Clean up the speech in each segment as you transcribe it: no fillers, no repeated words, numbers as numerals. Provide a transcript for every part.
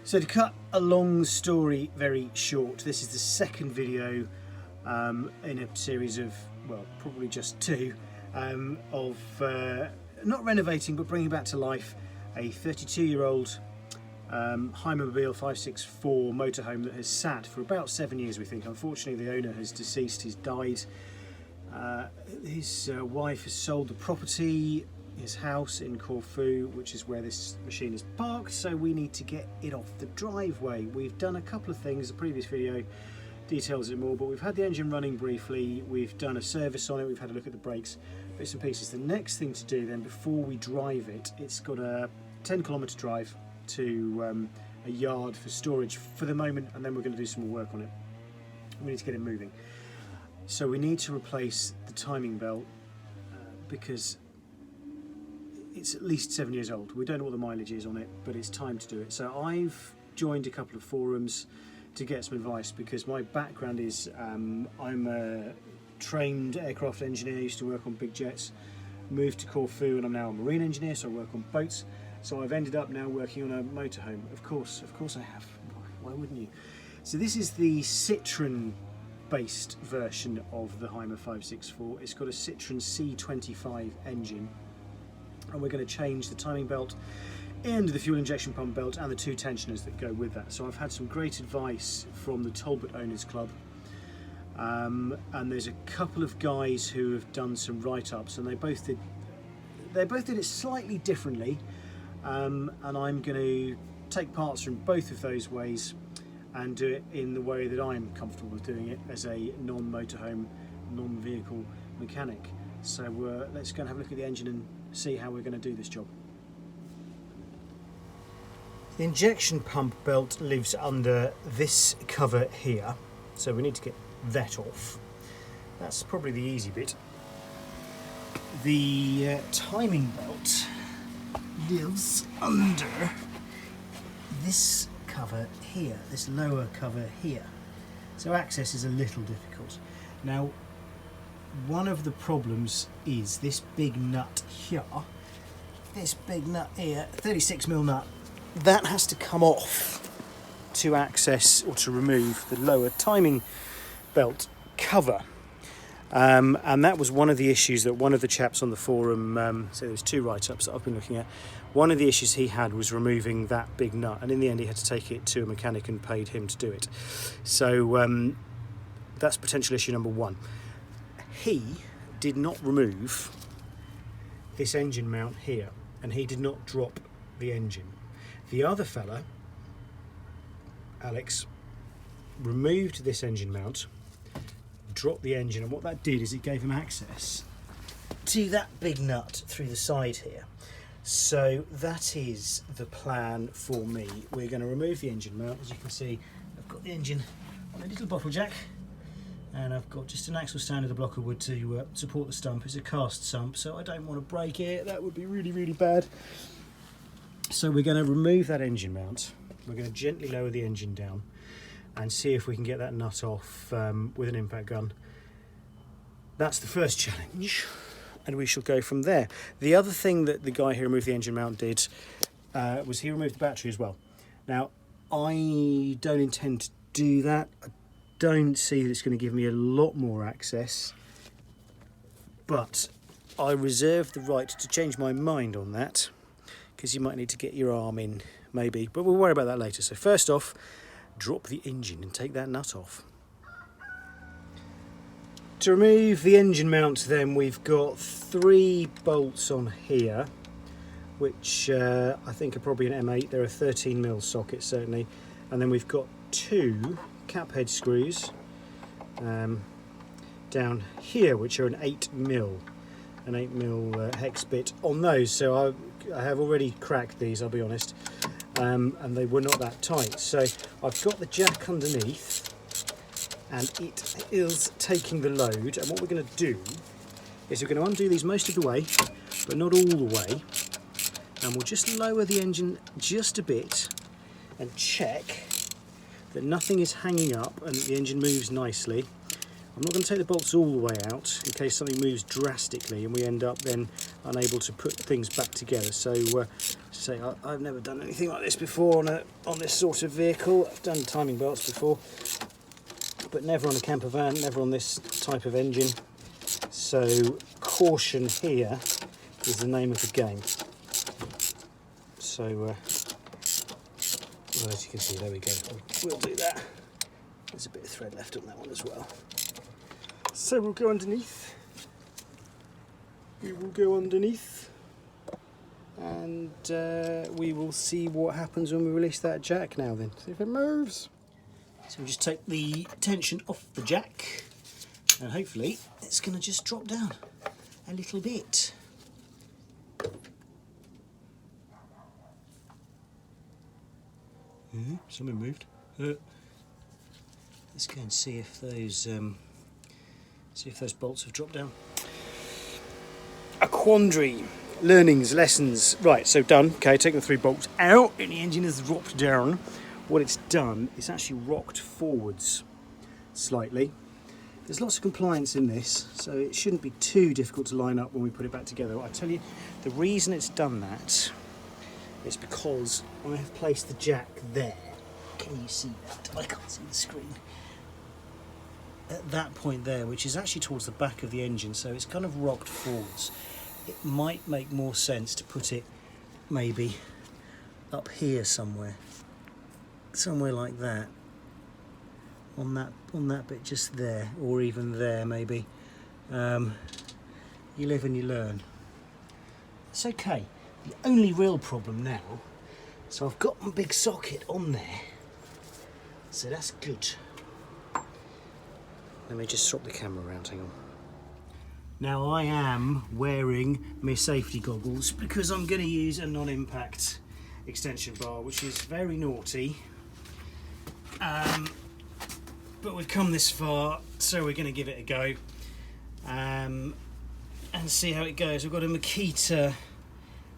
So to cut a long story very short, this is the second video in a series of, well, probably just two, of not renovating but bringing back to life a 32-year-old Hymer 564 motorhome that has sat for about 7 years, we think. Unfortunately, the owner has deceased, he's died. His wife has sold the property, his house in Corfu, which is where this machine is parked, so we need to get it off the driveway. We've done a couple of things. The previous video details it more, but we've had the engine running briefly, we've done a service on it, we've had a look at the brakes, bits and pieces. The next thing to do then, before we drive it, it's got a 10-kilometre drive to a yard for storage for the moment, and then we're going to do some more work on it. We need to get it moving. So we need to replace the timing belt because it's at least 7 years old. We don't know what the mileage is on it, but it's time to do it. So I've joined a couple of forums to get some advice, because my background is I'm a trained aircraft engineer, used to work on big jets, moved to Corfu, and I'm now a marine engineer, so I work on boats. So I've ended up now working on a motorhome. Of course I have. Why wouldn't you? So this is the Citroen based version of the Hymer 564. It's got a Citroen C25 engine, and we're going to change the timing belt and the fuel injection pump belt and the two tensioners that go with that. So I've had some great advice from the Talbot Owners Club, and there's a couple of guys who have done some write-ups, and they both did it slightly differently, and I'm going to take parts from both of those ways and do it in the way that I'm comfortable with doing it as a non-motorhome, non-vehicle mechanic. So let's go and have a look at the engine and see how we're going to do this job. The injection pump belt lives under this cover here, so we need to get that off. That's probably the easy bit. The timing belt lives under this cover here, this lower cover here. So access is a little difficult. Now, one of the problems is this big nut here, 36mm nut, that has to come off to access or to remove the lower timing belt cover. And that was one of the issues that one of the chaps on the forum, so there's two write-ups that I've been looking at, one of the issues he had was removing that big nut, and in the end he had to take it to a mechanic and paid him to do it. So that's potential issue number one. He did not remove this engine mount here, and he did not drop the engine. The other fella, Alex, removed this engine mount, dropped the engine, and what that did is it gave him access to that big nut through the side here. So that is the plan for me. We're going to remove the engine mount. As you can see, I've got the engine on a little bottle jack, and I've got just an axle stand and a block of wood to support the stump. It's a cast stump, so I don't want to break it. That would be really, really bad. So we're going to remove that engine mount. We're going to gently lower the engine down and see if we can get that nut off with an impact gun. That's the first challenge, and we shall go from there. The other thing that the guy who removed the engine mount did was he removed the battery as well. Now, I don't intend to do that. I don't see that it's going to give me a lot more access, but I reserve the right to change my mind on that, because you might need to get your arm in, maybe, but we'll worry about that later. So first off, drop the engine and take that nut off. To remove the engine mount then, we've got 3 bolts on here, which I think are probably an M8. They're a 13mm socket certainly, and then we've got 2 cap head screws down here, which are an 8mm hex bit on those. So I have already cracked these, I'll be honest, and they were not that tight. So I've got the jack underneath, and it is taking the load, and what we're going to do is we're going to undo these most of the way, but not all the way, and we'll just lower the engine just a bit and check that nothing is hanging up and that the engine moves nicely. I'm not going to take the bolts all the way out in case something moves drastically and we end up then unable to put things back together. So I've never done anything like this before on this sort of vehicle. I've done timing belts before, but never on a camper van, never on this type of engine. So caution here is the name of the game. So well, as you can see, there we go. We'll do that. There's a bit of thread left on that one as well. So we'll go underneath. We will go underneath, and we will see what happens when we release that jack now then. See if it moves. So we'll just take the tension off the jack, and hopefully it's going to just drop down a little bit. Something moved. Let's go and see if those bolts have dropped down. A quandary. Learnings, lessons. Right, so done. Okay, taking the 3 bolts out and the engine has dropped down. What it's done is actually rocked forwards slightly. There's lots of compliance in this, so it shouldn't be too difficult to line up when we put it back together. I tell you, the reason it's done that is because I have placed the jack there. Can you see that? I can't see the screen. At that point there, which is actually towards the back of the engine, so it's kind of rocked forwards. It might make more sense to put it maybe up here somewhere like that, on that bit just there, or even there maybe. You live and you learn. It's okay. The only real problem now, so I've got my big socket on there, so that's good. Let me just swap the camera around, hang on. Now I am wearing my safety goggles because I'm going to use a non-impact extension bar, which is very naughty. But we've come this far, so we're going to give it a go and see how it goes. We've got a Makita,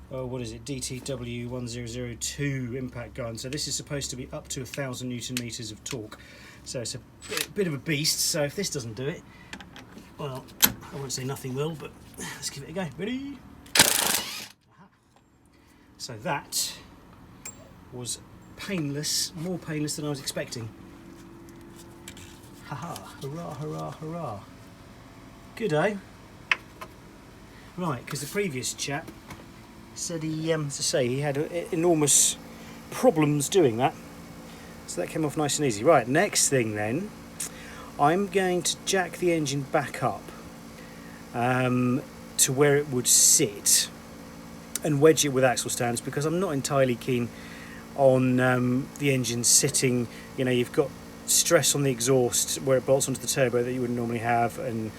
what is it, DTW1002 impact gun. So this is supposed to be up to 1,000 Newton meters of torque. So it's a bit of a beast. So if this doesn't do it, well, I won't say nothing will, but let's give it a go. Ready? So that was painless, more painless than I was expecting. Haha, hurrah, hurrah, hurrah. Good, eh? Right, because the previous chap said he, as I say, he had enormous problems doing that. So that came off nice and easy. Right, next thing then, I'm going to jack the engine back up to where it would sit and wedge it with axle stands, because I'm not entirely keen on the engine sitting. You know, you've got stress on the exhaust where it bolts onto the turbo that you wouldn't normally have, and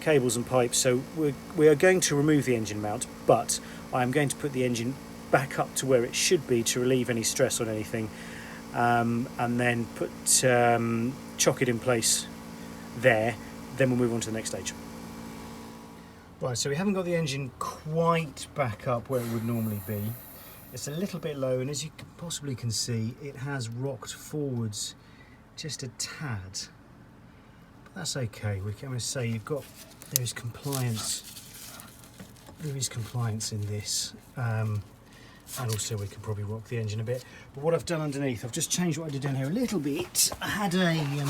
cables and pipes. So we are going to remove the engine mount, but I'm going to put the engine back up to where it should be to relieve any stress on anything, and then put chock it in place there. Then we'll move on to the next stage. Right, so we haven't got the engine quite back up where it would normally be. It's a little bit low, and as you possibly can see, it has rocked forwards just a tad. But that's okay. We can say there is compliance in this, and also we could probably rock the engine a bit. But what I've done underneath, I've just changed what I did down here a little bit. I had an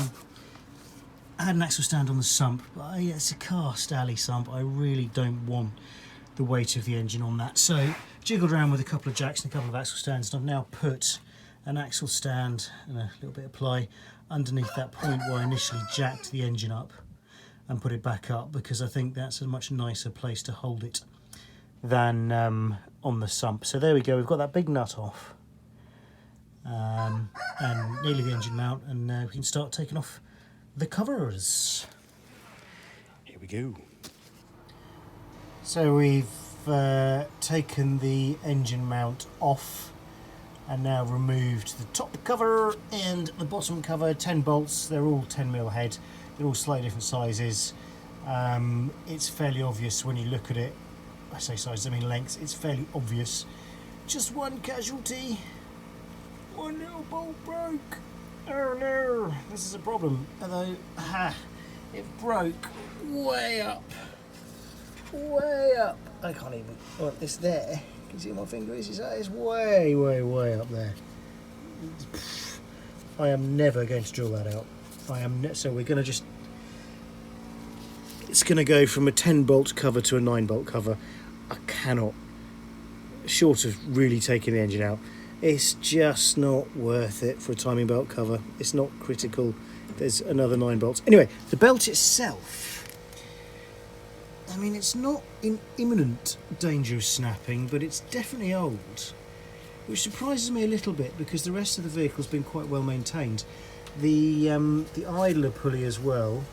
axle stand on the sump, but it's a cast alley sump. I really don't want the weight of the engine on that. So jiggled around with a couple of jacks and a couple of axle stands, and I've now put an axle stand and a little bit of ply underneath that point where I initially jacked the engine up and put it back up, because I think that's a much nicer place to hold it than on the sump. So there we go, we've got that big nut off and nearly the engine mount, and we can start taking off the covers. Here we go. So we've taken the engine mount off and now removed the top cover and the bottom cover. 10 bolts, they're all 10mm head, they're all slightly different sizes. It's fairly obvious when you look at it. I say sizes, I mean lengths. It's fairly obvious. Just one casualty. One little bolt broke. Oh no, this is a problem. Although, it broke way up way up. I can't even, well, it's there. Can you see what my finger is? It's way, way, way up there. I am never going to drill that out. So we're going to just, it's going to go from a 10 bolt cover to a 9 bolt cover. I cannot, short of really taking the engine out, it's just not worth it for a timing belt cover. It's not critical. There's another 9 bolts. Anyway, the belt itself, I mean, it's not in imminent danger of snapping, but it's definitely old, which surprises me a little bit because the rest of the vehicle's been quite well maintained. The idler pulley as well,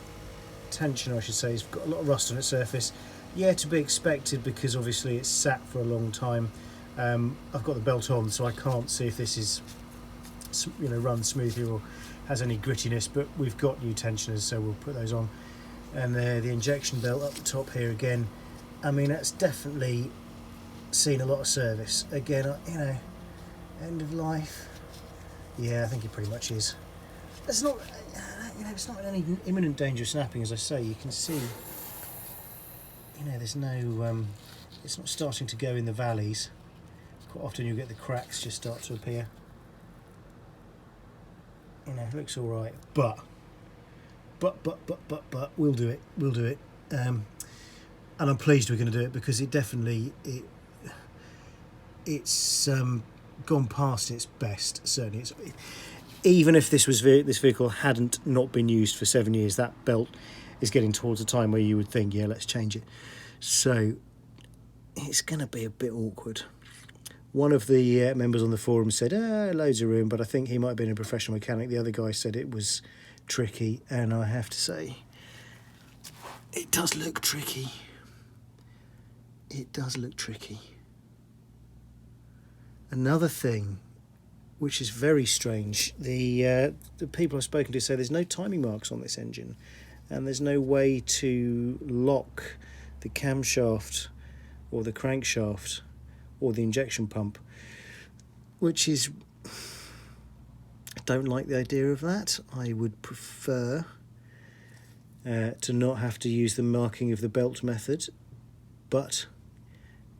tension I should say, has got a lot of rust on its surface. Yeah, to be expected because obviously it's sat for a long time. I've got the belt on, so I can't see if this is, you know, run smoothly or has any grittiness, but we've got new tensioners, so we'll put those on. And the injection belt up the top here again, I mean, that's definitely seen a lot of service. Again, you know, end of life. Yeah, I think it pretty much is. It's not, you know, it's not in any imminent danger of snapping, as I say. You can see, you know, there's no, it's not starting to go in the valleys. Quite often you'll get the cracks just start to appear. You know, it looks all right, but we'll do it. We'll do it, and I'm pleased we're going to do it because it definitely it's gone past its best. Certainly, even if this vehicle hadn't not been used for 7 years, that belt is getting towards a time where you would think, yeah, let's change it. So it's going to be a bit awkward. One of the members on the forum said, loads of room, but I think he might have been a professional mechanic. The other guy said it was tricky, and I have to say, it does look tricky. It does look tricky. Another thing, which is very strange, the people I've spoken to say there's no timing marks on this engine, and there's no way to lock the camshaft or the crankshaft or the injection pump, which is, I don't like the idea of that. I would prefer to not have to use the marking of the belt method, but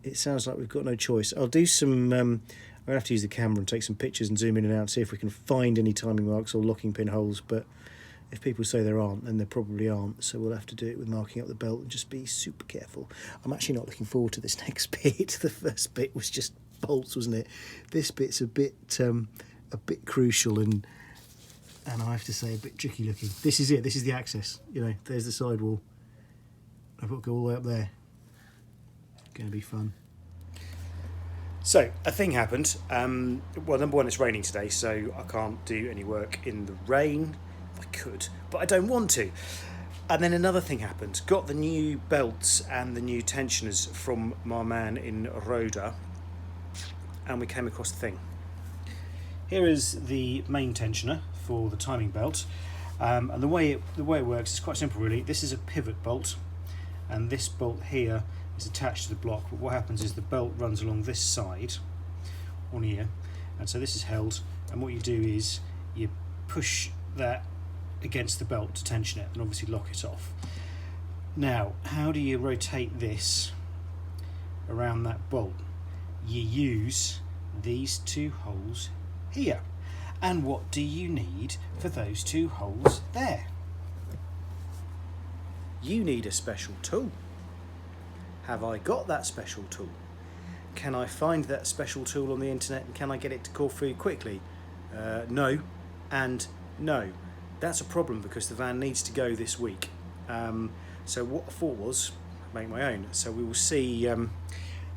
it sounds like we've got no choice. I'll do some, I'll have to use the camera and take some pictures and zoom in and out and see if we can find any timing marks or locking pin holes, but if people say there aren't, then there probably aren't, so we'll have to do it with marking up the belt and just be super careful. I'm actually not looking forward to this next bit. The first bit was just bolts, wasn't it? This bit's a bit crucial and I have to say a bit tricky looking. This is it. This is the access. You know, there's the sidewall. I've got to go all the way up there. Going to be fun. So a thing happened. Well, number one, it's raining today, so I can't do any work in the rain. I could, but I don't want to. And then another thing happened. Got the new belts and the new tensioners from my man in Roda, and we came across the thing. Here is the main tensioner for the timing belt, and the way it works is quite simple really. This is a pivot bolt, and this bolt here is attached to the block. But what happens is the belt runs along this side on here, and so this is held. And what you do is you push that against the belt to tension it and obviously lock it off. Now, how do you rotate this around that bolt? You use these two holes here. And what do you need for those two holes there? You need a special tool. Have I got that special tool? Can I find that special tool on the internet and can I get it to Corfu quickly? No and no. That's a problem because the van needs to go this week. So what I thought was make my own. So we will see.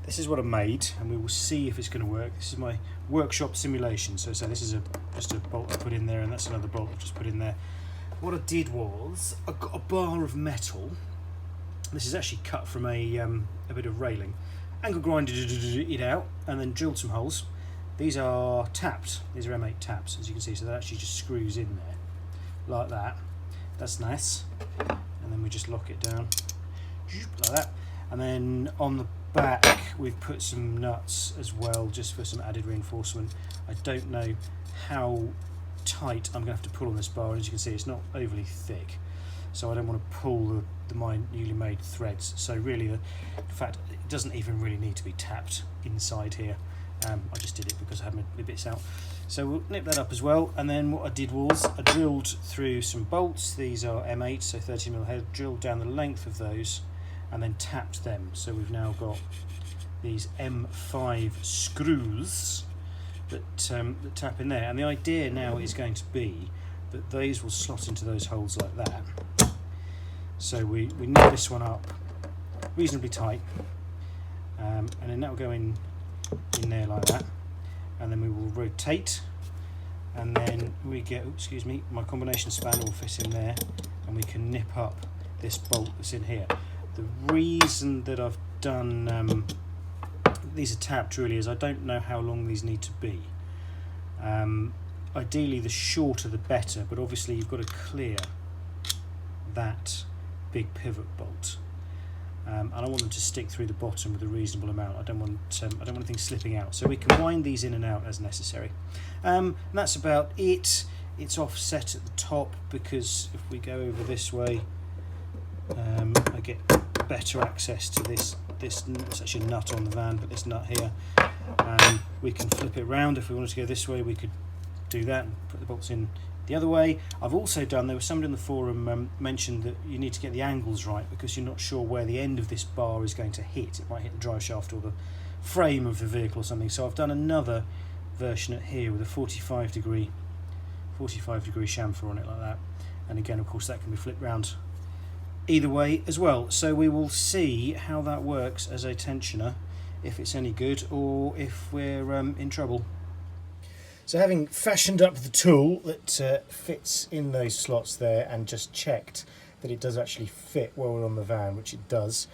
This is what I made, and we will see if it's going to work. This is my workshop simulation. So this is just a bolt I put in there, and that's another bolt I've just put in there. What I did was I got a bar of metal. This is actually cut from a bit of railing. Angle grinded it out, and then drilled some holes. These are tapped. These are M8 taps, as you can see. So that actually just screws in there. Like that. That's nice. And then we just lock it down like that. And then on the back we've put some nuts as well, just for some added reinforcement. I don't know how tight I'm going to have to pull on this bar. As you can see, it's not overly thick. so I don't want to pull my newly made threads. So really, in fact, it doesn't even really need to be tapped inside here. I just did it because I had my bits out. So we'll nip that up as well, and then what I did was I drilled through some bolts. These are M8, so 30mm head, drilled down the length of those and then tapped them. So we've now got these M5 screws that tap in there, and the idea now is going to be that these will slot into those holes like that. So we nip this one up reasonably tight, and then that will go in there like that, and then we will rotate, and then we get, excuse me, my combination spanner will fit in there, and we can nip up this bolt that's in here. The reason that I've done these are tapped really is I don't know how long these need to be. Ideally the shorter the better, but obviously you've got to clear that big pivot bolt, and I want them to stick through the bottom with a reasonable amount. I don't want anything slipping out, so we can wind these in and out as necessary. And that's about it. It's offset at the top because if we go over this way, I get better access to this. It's actually a nut on the van, but this nut here, we can flip it around. If we wanted to go this way, we could do that and put the bolts in the other way. I've also done, there was somebody in the forum mentioned that you need to get the angles right because you're not sure where the end of this bar is going to hit. It might hit the drive shaft or the frame of the vehicle or something. So I've done another version at here with a 45 degree chamfer on it like that, and again of course that can be flipped round either way as well. So we will see how that works as a tensioner, if it's any good or if we're in trouble. So having fashioned up the tool that fits in those slots there and just checked that it does actually fit while we're on the van, which it does,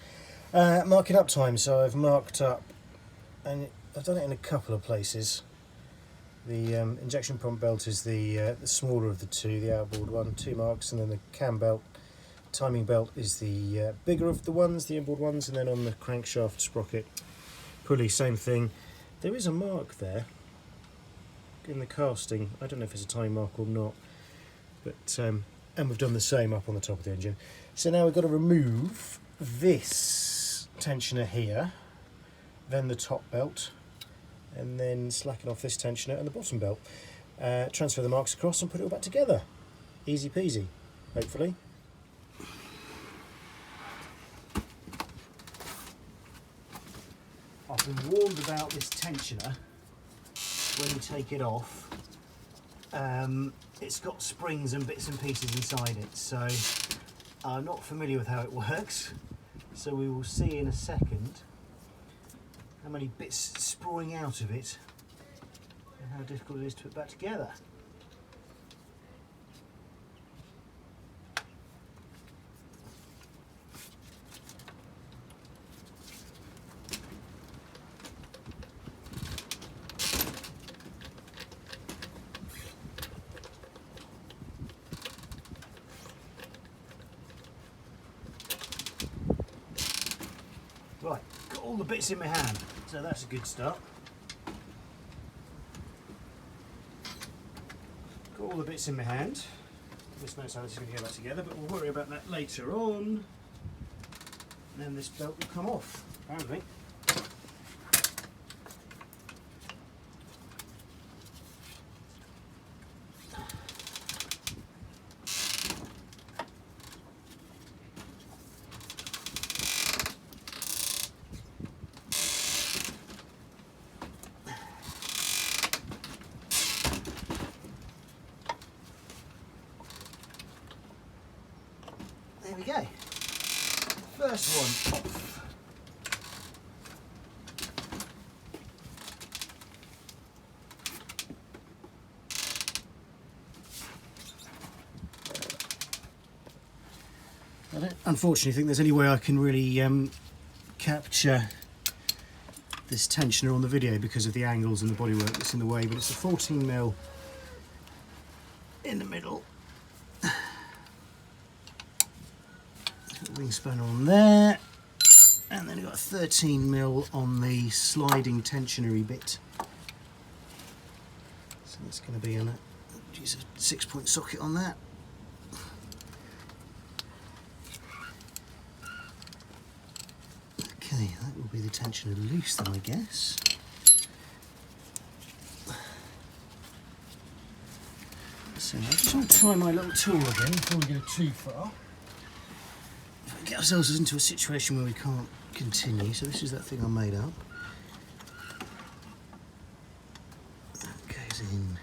marking up time. So I've marked up, and I've done it in a couple of places. The injection pump belt is the smaller of the two, the outboard one, 2 marks, and then the cam belt, timing belt is the bigger of the ones, the inboard ones, and then on the crankshaft sprocket pulley, same thing. There is a mark there in the casting. I don't know if it's a time mark or not, but and we've done the same up on the top of the engine. So now we've got to remove this tensioner here, then the top belt, and then slacken off this tensioner and the bottom belt. Transfer the marks across and put it all back together. Easy peasy, hopefully. I've been warned about this tensioner. When you take it off, it's got springs and bits and pieces inside it, so I'm not familiar with how it works, so we will see in a second how many bits sprawling out of it and how difficult it is to put back together. Right, got all the bits in my hand, so that's a good start. Got all the bits in my hand. This knows how this is going to go back together, but we'll worry about that later on. And then this belt will come off, apparently. There we go. First one off. I don't unfortunately think there's any way I can really capture this tensioner on the video because of the angles and the bodywork that's in the way, but it's a 14mm in the middle. Wing spanner on there, and then you've got a 13mm on the sliding tensionery bit. So that's going to be a 6-point socket on that. Okay, that will be the tensioner loose then, I guess. So I just want to try my little tool again before we go too far. If we get ourselves into a situation where we can't continue, so this is that thing I made up. That goes in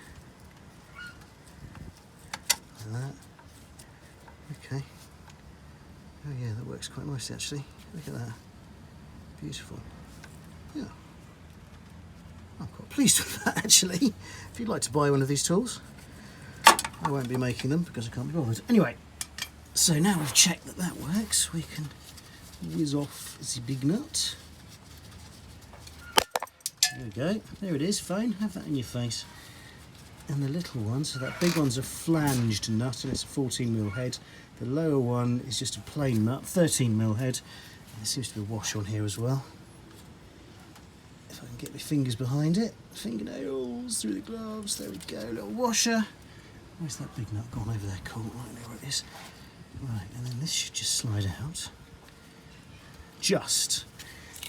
like that. Okay. Oh yeah, that works quite nicely actually. Look at that. Beautiful. Yeah. I'm quite pleased with that actually. If you'd like to buy one of these tools, I won't be making them because I can't be bothered. Anyway, so now we've checked that that works, we can whiz off the big nut. There we go. There it is, phone. Have that in your face. And the little one, so that big one's a flanged nut and it's a 14mm head. The lower one is just a plain nut, 13mm head. And there seems to be a wash on here as well. If I can get my fingers behind it, fingernails through the gloves, there we go, little washer. Where's that big nut gone? Over there, cool, right there it is. Right, and then this should just slide out. Just.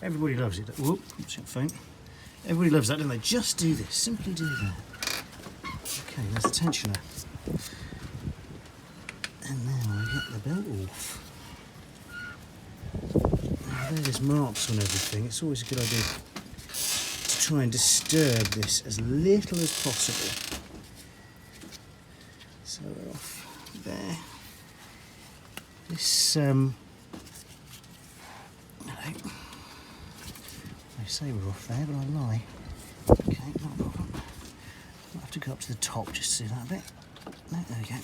Everybody loves it. Whoop, oops, phone. Everybody loves that, don't they? Just do this, simply do that. Okay, there's the tensioner. And now I get the belt off. Now there's marks on everything. It's always a good idea to try and disturb this as little as possible. So we're off there. This, hello. They say we're off there, but I lie. Okay, not a problem. I'll have to go up to the top just to see that a bit. No, there we go.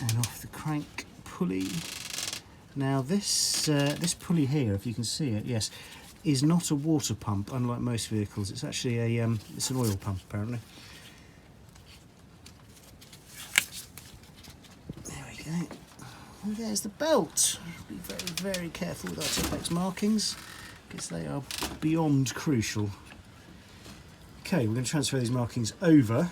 And off the crank pulley. Now this this pulley here, if you can see it, yes, is not a water pump, unlike most vehicles. It's actually a it's an oil pump apparently. There we go. And there's the belt. Be very, very careful with our Tipex markings because they are beyond crucial. Okay, we're going to transfer these markings over.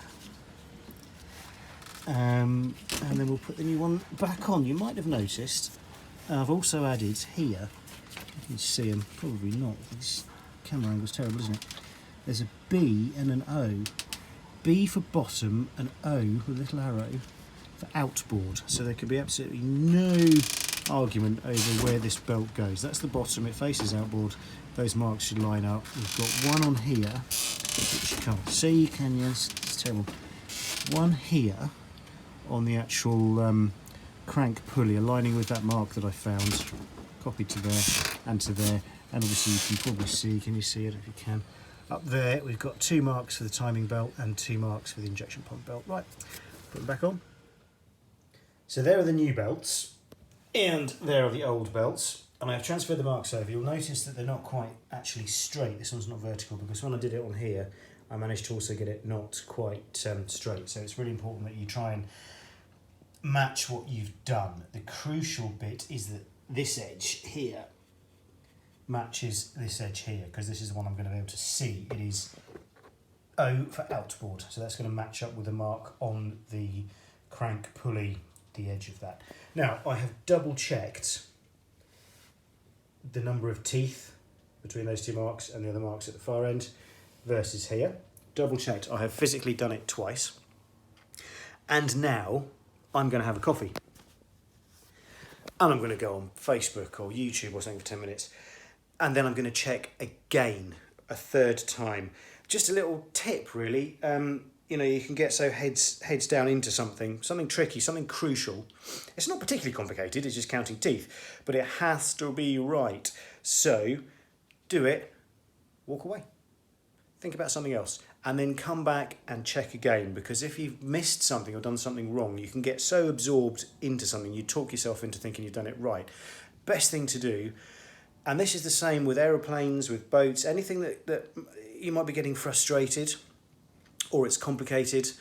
And then we'll put the new one back on. You might have noticed I've also added here, you can see them, probably not, this camera angle's terrible, isn't it? There's a B and an O. B for bottom and O with a little arrow for outboard. So there could be absolutely no argument over where this belt goes. That's the bottom, it faces outboard. Those marks should line up. We've got one on here, which you can't see, can you? It's terrible. One here on the actual crank pulley, aligning with that mark that I found, copied to there and to there, and obviously you can probably see, can you see it if you can? Up there we've got 2 marks for the timing belt and 2 marks for the injection pump belt. Right, put them back on. So there are the new belts, and there are the old belts, and I've transferred the marks over. You'll notice that they're not quite actually straight. This one's not vertical because when I did it on here, I managed to also get it not quite straight. So it's really important that you try and match what you've done. The crucial bit is that this edge here matches this edge here, because this is the one I'm going to be able to see. It is O for outboard, so that's going to match up with the mark on the crank pulley, the edge of that. Now I have double checked the number of teeth between those 2 marks and the other marks at the far end versus here. Double checked. I have physically done it twice, and now I'm going to have a coffee and I'm going to go on Facebook or YouTube or something for 10 minutes, and then I'm going to check again a 3rd time. Just a little tip really, you know, you can get so heads down into something tricky, something crucial. It's not particularly complicated, it's just counting teeth, but it has to be right. So do it, walk away, think about something else, and then come back and check again, because if you've missed something or done something wrong, you can get so absorbed into something, you talk yourself into thinking you've done it right. Best thing to do, and this is the same with aeroplanes, with boats, anything that you might be getting frustrated or it's complicated,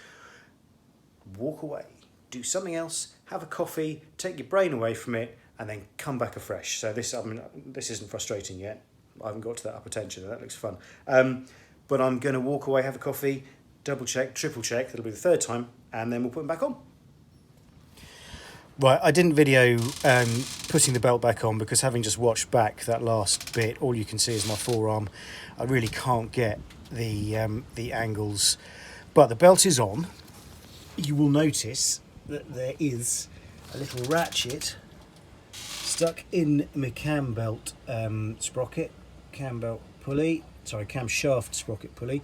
walk away, do something else, have a coffee, take your brain away from it, and then come back afresh. So this, I mean, this isn't frustrating yet. I haven't got to that upper tension, that looks fun. But I'm going to walk away, have a coffee, double check, triple check, that'll be the 3rd time, and then we'll put them back on. Right, I didn't video putting the belt back on because having just watched back that last bit, all you can see is my forearm. I really can't get the angles, but the belt is on. You will notice that there is a little ratchet stuck in my cam belt sprocket, cam belt pulley, sorry, camshaft sprocket pulley.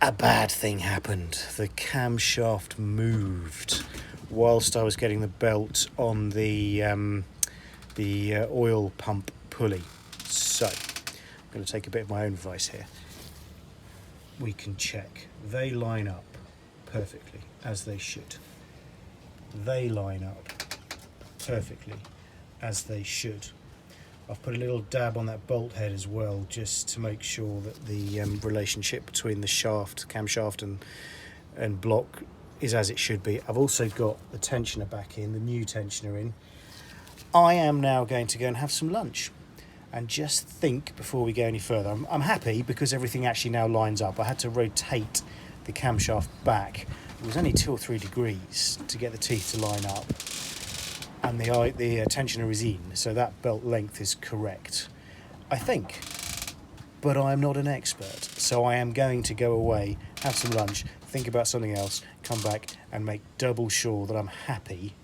A bad thing happened. The camshaft moved whilst I was getting the belt on the oil pump pulley. So, I'm going to take a bit of my own advice here. We can check. They line up perfectly, as they should. They line up perfectly, as they should. I've put a little dab on that bolt head as well, just to make sure that the relationship between the shaft, camshaft and block is as it should be. I've also got the tensioner back in, the new tensioner in. I am now going to go and have some lunch and just think before we go any further. I'm happy because everything actually now lines up. I had to rotate the camshaft back. It was only 2 or 3 degrees to get the teeth to line up. And the tensioner is in, so that belt length is correct, I think. But I'm not an expert, so I am going to go away, have some lunch, think about something else, come back and make double sure that I'm happy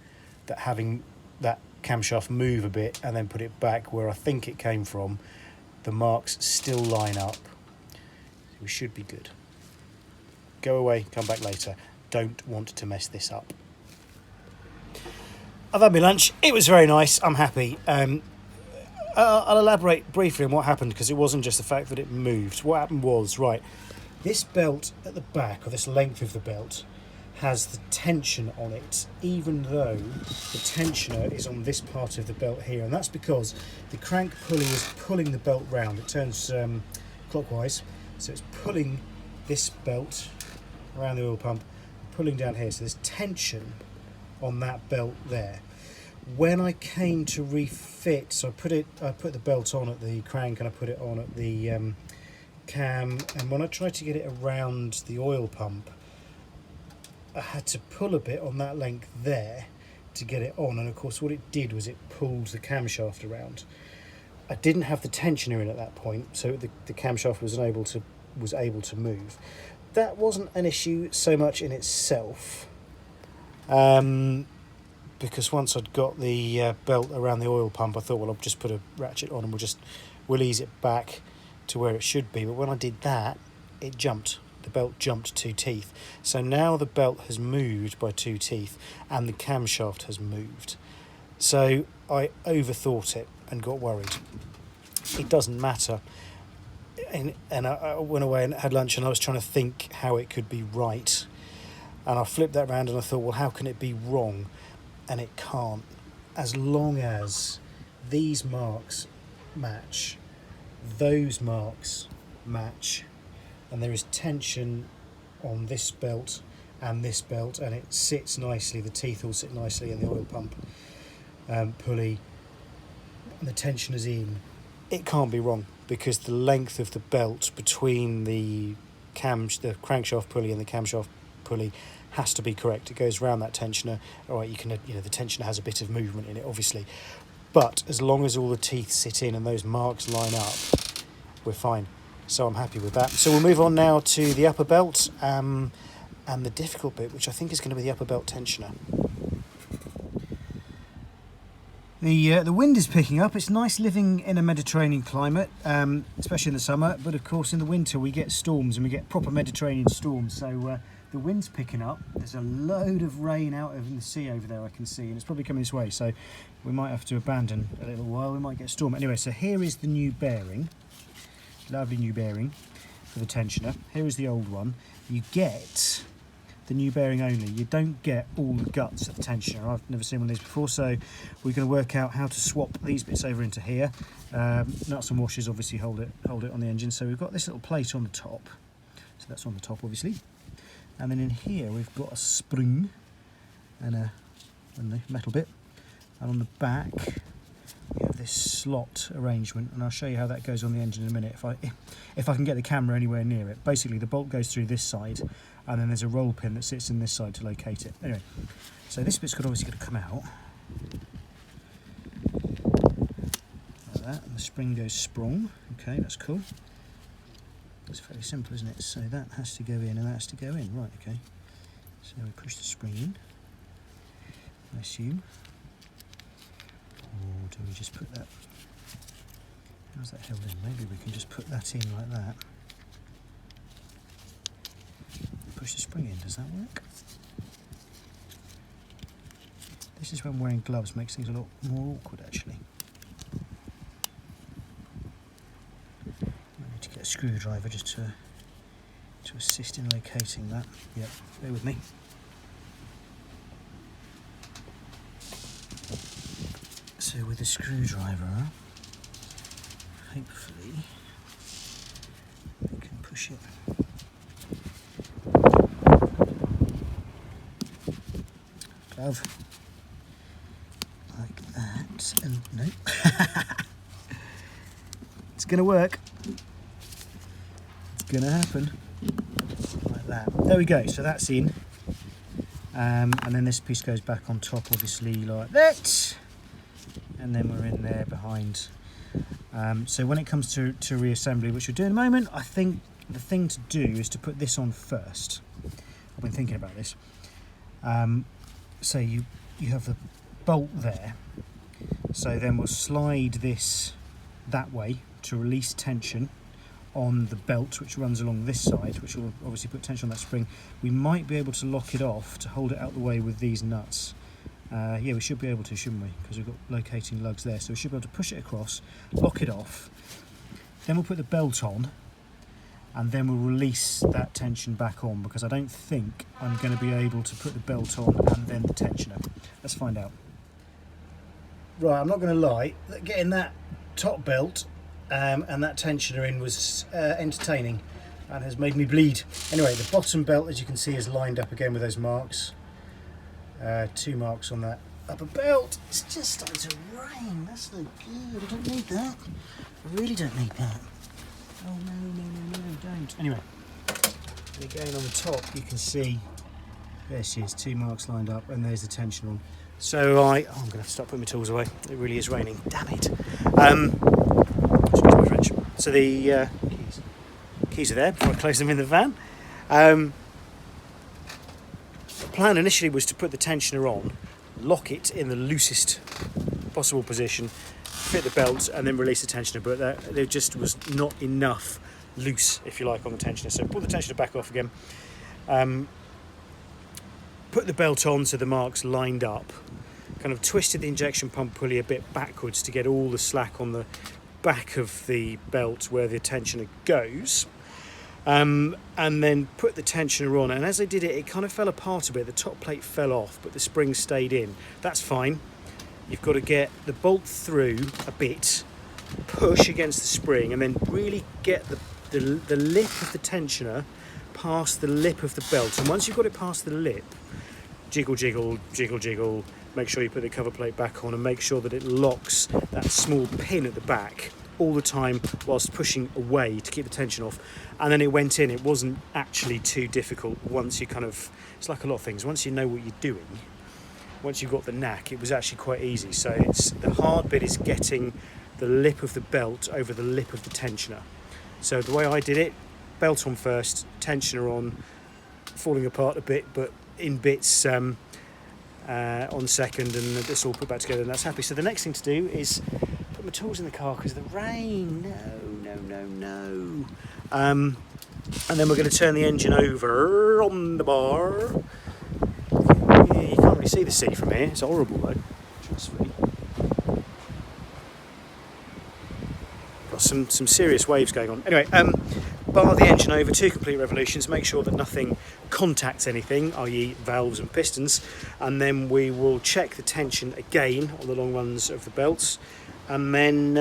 that having that camshaft move a bit and then put it back where I think it came from, the marks still line up. We should be good. Go away, come back later. Don't want to mess this up. I've had my lunch. It was very nice. I'm happy. I'll elaborate briefly on what happened because it wasn't just the fact that it moved. What happened was, right, this belt at the back, or this length of the belt, has the tension on it, even though the tensioner is on this part of the belt here. And that's because the crank pulley is pulling the belt round. It turns clockwise, so it's pulling this belt around the oil pump, pulling down here. So there's tension on that belt there. When I came to refit, so I put the belt on at the crank and I put it on at the cam, and when I tried to get it around the oil pump, I had to pull a bit on that length there to get it on, and of course what it did was it pulled the camshaft around. I didn't have the tensioner in at that point, so the camshaft was able to move. That wasn't an issue so much in itself. Because once I'd got the belt around the oil pump, I thought, well, I'll just put a ratchet on and we'll ease it back to where it should be. But when I did that, it jumped. The belt jumped 2 teeth. So now the belt has moved by 2 teeth and the camshaft has moved. So I overthought it and got worried. It doesn't matter. And I went away and had lunch and I was trying to think how it could be right. And I flipped that around and I thought, well, how can it be wrong? And it can't. As long as these marks match, those marks match, and there is tension on this belt and this belt, and it sits nicely, the teeth all sit nicely in the oil pump pulley, and the tension is in, it can't be wrong, because the length of the belt between the crankshaft pulley and the camshaft pulley has to be correct. It goes around that tensioner. All right, the tensioner has a bit of movement in it, obviously, but as long as all the teeth sit in and those marks line up, we're fine. So I'm happy with that. So we'll move on now to the upper belt and the difficult bit, which I think is going to be the upper belt tensioner. The wind is picking up. It's nice living in a Mediterranean climate, especially in the summer, but of course in the winter we get storms, and we get proper Mediterranean storms. So the wind's picking up. There's a load of rain out in the sea over there, I can see, and it's probably coming this way, so we might have to abandon a little while. We might get a storm. Anyway, so here is the new bearing. Lovely new bearing for the tensioner. Here is the old one. You get the new bearing only. You don't get all the guts of the tensioner. I've never seen one of these before, so we're going to work out how to swap these bits over into here. Nuts and washers obviously hold it on the engine. So we've got this little plate on the top. So that's on the top, obviously. And then in here we've got a spring and a metal bit. And on the back you have this slot arrangement, and I'll show you how that goes on the engine in a minute if I can get the camera anywhere near it. Basically the bolt goes through this side, and then there's a roll pin that sits in this side to locate it. Anyway, so this bit's obviously got to come out like that, and the spring goes sprung. Okay, that's cool. It's fairly simple, isn't it? So that has to go in and that has to go in. Right, okay. So we push the spring in, I assume. Or do we just put that... How's that held in? Maybe we can just put that in like that. Push the spring in. Does that work? This is when wearing gloves makes things a lot more awkward, actually. I need to get a screwdriver just to assist in locating that. Yep, bear with me. So with the screwdriver, hopefully we can push it. Glove. Like that, and no. It's gonna work. It's gonna happen. Like that. There we go, so that's in. And then this piece goes back on top, obviously, like that. And then we're in there behind. So when it comes to reassembly, which we'll do in a moment, I think the thing to do is to put this on first. I've been thinking about this. So you have the bolt there. So then we'll slide this that way to release tension on the belt, which runs along this side, which will obviously put tension on that spring. We might be able to lock it off to hold it out the way with these nuts. Yeah, we should be able to, shouldn't we? Because we've got locating lugs there. So we should be able to push it across, lock it off. Then we'll put the belt on, and then we'll release that tension back on, because I don't think I'm going to be able to put the belt on and then the tensioner. Let's find out. Right, I'm not going to lie, getting that top belt and that tensioner in was entertaining and has made me bleed. Anyway, the bottom belt, as you can see, is lined up again with those marks. 2 marks on that upper belt. It's just starting to rain. That's no good. I don't need that. I really don't need that. Oh no, don't. Anyway, again on the top you can see there she is, 2 marks lined up, and there's the tension on. So I'm going to have to stop putting my tools away. It really is raining. Damn it. Excuse my French. So the keys are there before I close them in the van. The plan initially was to put the tensioner on, lock it in the loosest possible position, fit the belt, and then release the tensioner, but there just was not enough loose, if you like, on the tensioner. So pull the tensioner back off again, put the belt on so the marks lined up, kind of twisted the injection pump pulley a bit backwards to get all the slack on the back of the belt where the tensioner goes. And then put the tensioner on, and as I did it, it kind of fell apart a bit. The top plate fell off, but the spring stayed in. That's fine. You've got to get the bolt through a bit, push against the spring, and then really get the lip of the tensioner past the lip of the belt. And once you've got it past the lip, jiggle, jiggle, jiggle, jiggle. Make sure you put the cover plate back on, and make sure that it locks that small pin at the back all the time whilst pushing away to keep the tension off. And then it went in. It wasn't actually too difficult once you it's like a lot of things, once you know what you're doing, once you've got the knack, it was actually quite easy. So the hard bit is getting the lip of the belt over the lip of the tensioner. So the way I did it, belt on first, tensioner on, falling apart a bit, but in bits on second, and it's all put back together, and that's happy. So the next thing to do is put my tools in the car because of the rain. No. And then we're going to turn the engine over on the bar. Yeah, you can't really see the sea from here. It's horrible though. Trust me. Got some serious waves going on. Anyway, bar the engine over 2 complete revolutions. Make sure that nothing contacts anything, i.e. valves and pistons, and then we will check the tension again on the long runs of the belts, and then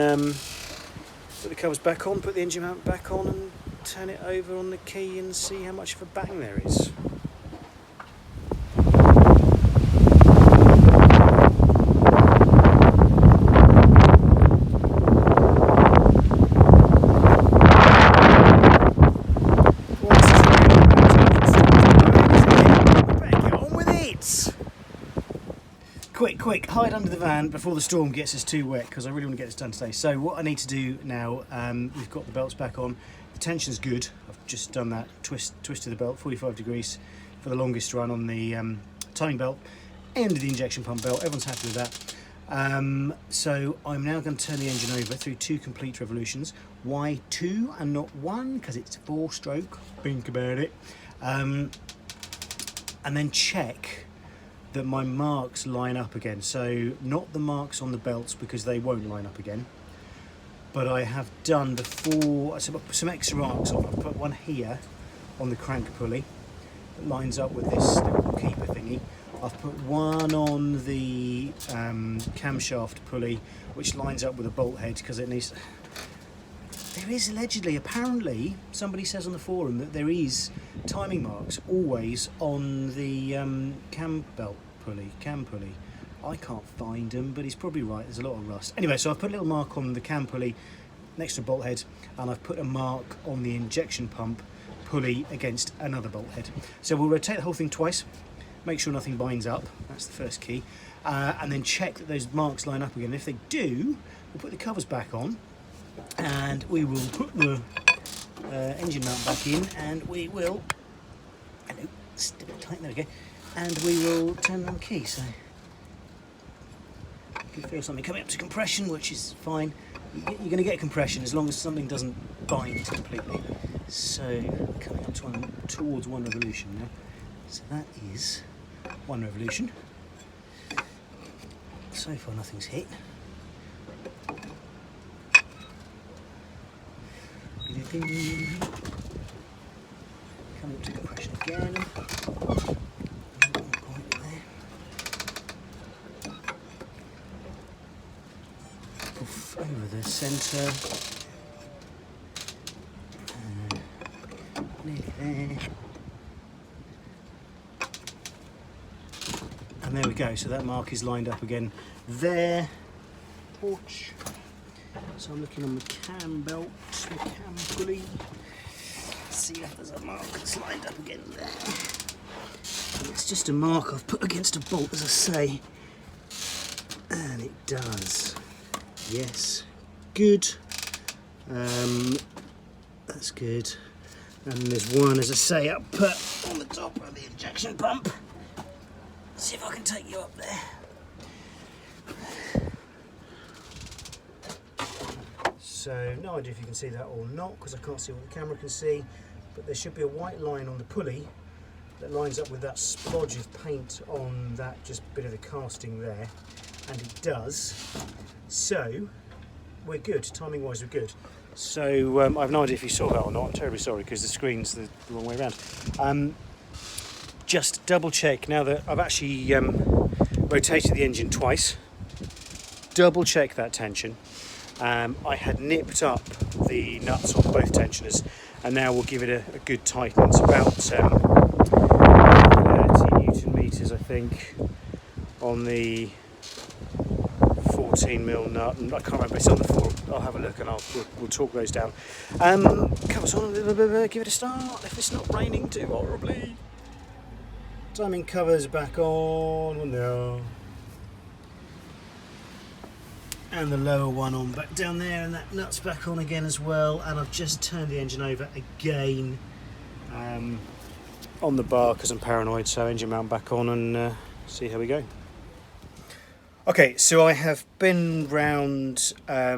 put the covers back on, put the engine mount back on, and turn it over on the key and see how much of a bang there is. quick, hide under the van before the storm gets us too wet, because I really want to get this done today. So what I need to do now, we've got the belts back on. The tension's good. I've just done that twist of the belt, 45 degrees for the longest run on the timing belt, end of the injection pump belt. Everyone's happy with that. So I'm now going to turn the engine over through 2 complete revolutions. Why 2 and not 1? Because it's 4-stroke. Think about it. And then check that my marks line up again. So not the marks on the belts, because they won't line up again, but I have done before some extra marks on. I've put one here on the crank pulley that lines up with this little keeper thingy. I've put one on the camshaft pulley which lines up with a bolt head, because it needs... There is allegedly, apparently, somebody says on the forum that there is timing marks always on the cam pulley. I can't find them, but he's probably right, there's a lot of rust. Anyway, so I've put a little mark on the cam pulley next to a bolt head, and I've put a mark on the injection pump pulley against another bolt head. So we'll rotate the whole thing twice, make sure nothing binds up, that's the first key, and then check that those marks line up again. If they do, we'll put the covers back on, and we will put the engine mount back in, and we will, hello, stick it tight, there we go, and we will turn on the key. So you can feel something coming up to compression, which is fine. You're going to get compression as long as something doesn't bind completely. So coming up towards 1 revolution now. So that is 1 revolution. So far nothing's hit. Coming up to compression again. Off over the centre. Nearly there. And there we go, so that mark is lined up again there. Torch. So I'm looking on the cam belt, the cam pulley. See if there's a mark that's lined up again there. And it's just a mark I've put against a bolt, as I say. And it does. Yes. Good. That's good. And there's one, as I say, up on the top of the injection pump. See if I can take you up there. So no idea if you can see that or not, because I can't see what the camera can see, but there should be a white line on the pulley that lines up with that splodge of paint on that just bit of the casting there, and it does. So we're good, timing wise we're good. So I have no idea if you saw that or not. I'm terribly sorry because the screen's the wrong way around. Just double check now that I've actually rotated the engine twice. Double check that tension. I had nipped up the nuts on both tensioners, and now we'll give it a good tighten. It's about 30 Newton meters, I think, on the 14mm nut. I can't remember, it's on the 4. I'll have a look and we'll talk those down. Covers on a little bit, give it a start if it's not raining too horribly. Timing covers back on now. And the lower one on back down there, and that nut's back on again as well. And I've just turned the engine over again on the bar because I'm paranoid. So engine mount back on and see how we go. Okay, so I have been round. I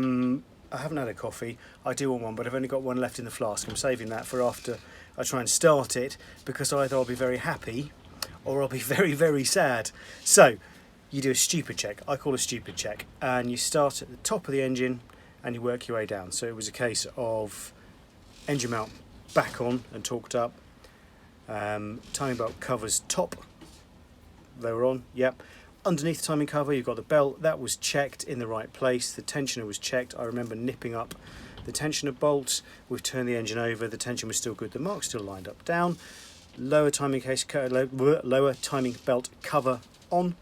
haven't had a coffee. I do want one, but I've only got one left in the flask. I'm saving that for after I try and start it, because either I'll be very happy or I'll be very, very sad. So you do a stupid check. I call a stupid check, and you start at the top of the engine and you work your way down. So it was a case of engine mount back on and torqued up, timing belt covers top, they were on, yep. Underneath the timing cover you've got the belt, that was checked in the right place. The tensioner was checked. I remember nipping up the tensioner bolts. We've turned the engine over, the tension was still good, the mark's still lined up down. Lower timing belt cover on.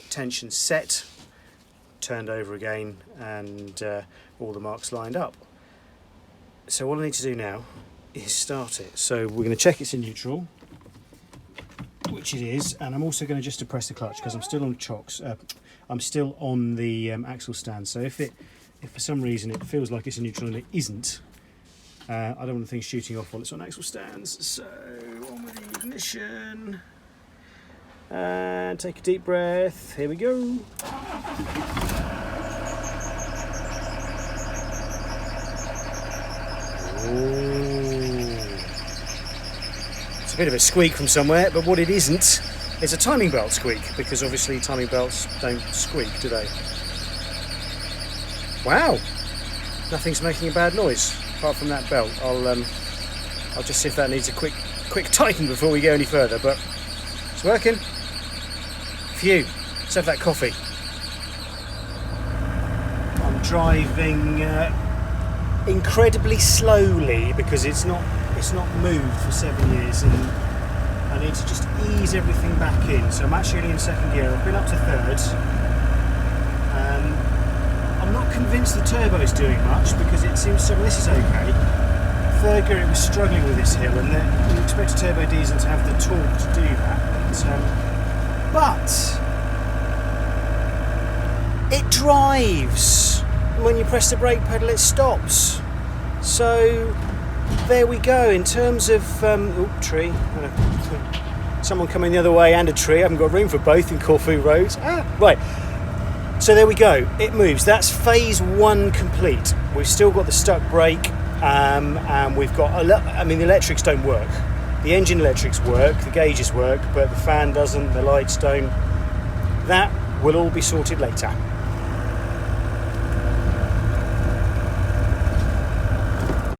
Tension set, turned over again, and all the marks lined up. So what I need to do now is start it. So we're going to check it's in neutral, which which it is, and I'm also going to just depress the clutch because I'm still on chocks. I'm still on the axle stand. So if for some reason it feels like it's a neutral and it isn't, I don't want things shooting off while it's on axle stands. So on with the ignition, and take a deep breath. Here we go. It's a bit of a squeak from somewhere, but what it isn't is a timing belt squeak, because obviously timing belts don't squeak, do they? Wow, nothing's making a bad noise apart from that belt. I'll just see if that needs a quick tighten before we go any further, but it's working. Phew, let's have that coffee. I'm driving incredibly slowly because it's not moved for 7 years, and I need to just ease everything back in. So I'm actually in second gear. I've been up to third. I'm not convinced the turbo's doing much because it seems some. This is okay. Third gear, it was struggling with this hill, and you expect a turbo diesel to have the torque to do that. But it drives. When you press the brake pedal, it stops. So there we go. In terms of tree, someone coming the other way and a tree. I haven't got room for both in Corfu roads. Right. So there we go. It moves. That's phase one complete. We've still got the stuck brake, and we've got the electrics don't work. The engine electrics work, the gauges work, but the fan doesn't. The lights don't. That will all be sorted later.